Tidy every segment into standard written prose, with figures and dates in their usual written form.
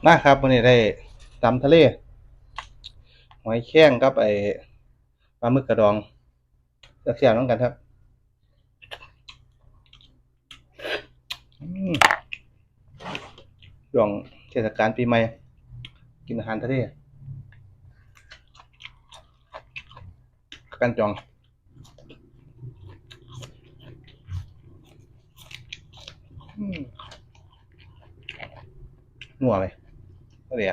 มาครับวันนี้ได้ตำทะเลหอยแครงกับไอ้ปลาหมึกกระดองเสียบๆน้องกันครับช่วงเทศกาลปีใหม่กินอาหารทะเลกันจองนัวเลยก็เลยแล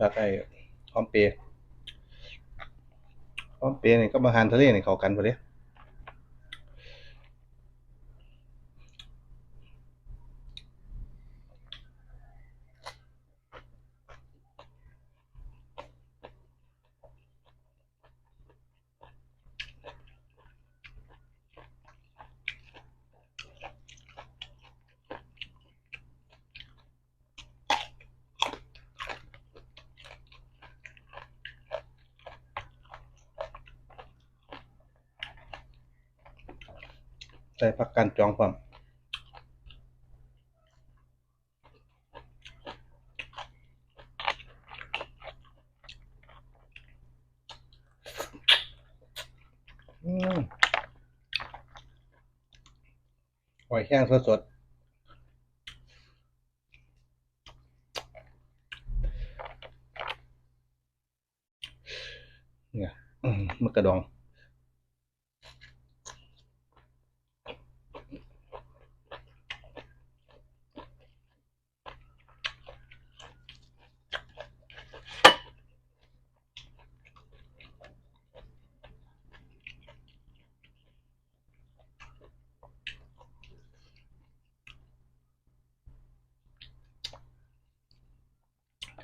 ้วไอ้หอมเปรย์หอมเปรย์นี่ก็อาหารทะเลนี่เข้ากันพอดีใส่ผักกันจองพร้อมหอยแครงสดๆเนี่ยหมึกกระดอง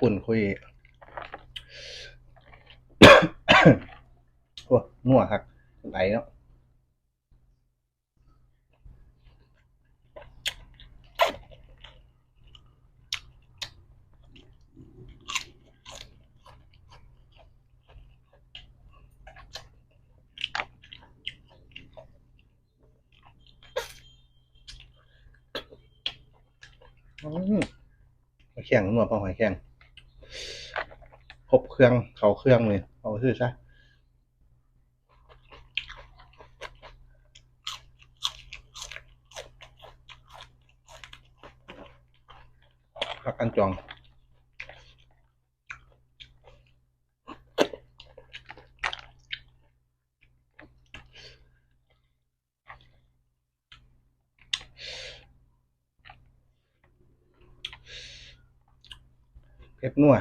ปุ่นคุยโอ้นัวครับไหลเนาะหอยแครงนัวเพราะหอยแครงครบเครื่องเขาเครื่องเลยเอาชื่อซะผักกันจองเผ็ดนัว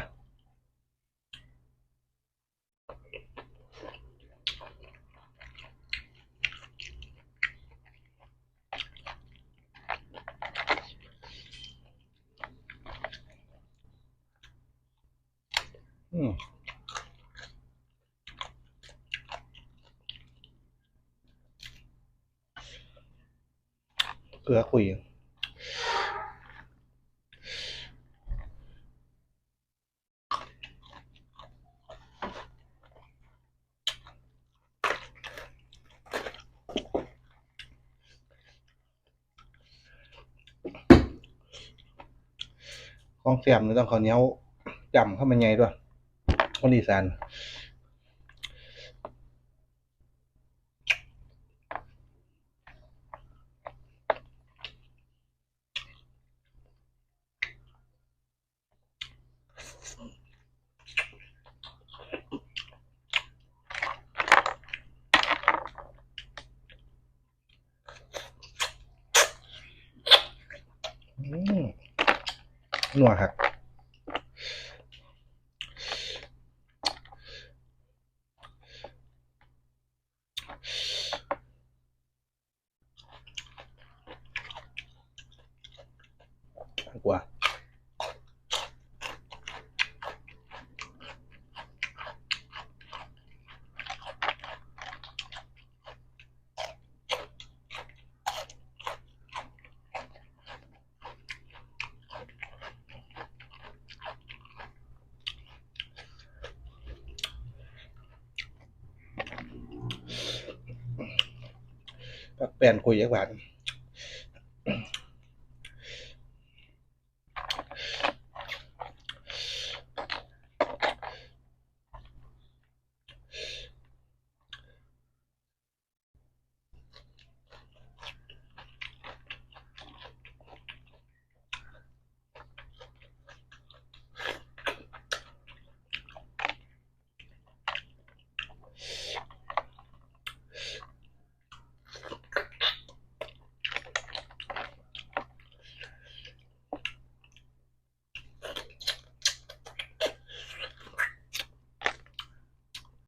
อืมเกลือคุยของแซ่บนี่ต้องข้าวเหนียวจำเข้ามาใหญ่ด้วยคนอีสานอืมนัวครับกว่า ผักแป้นคุยจักบาท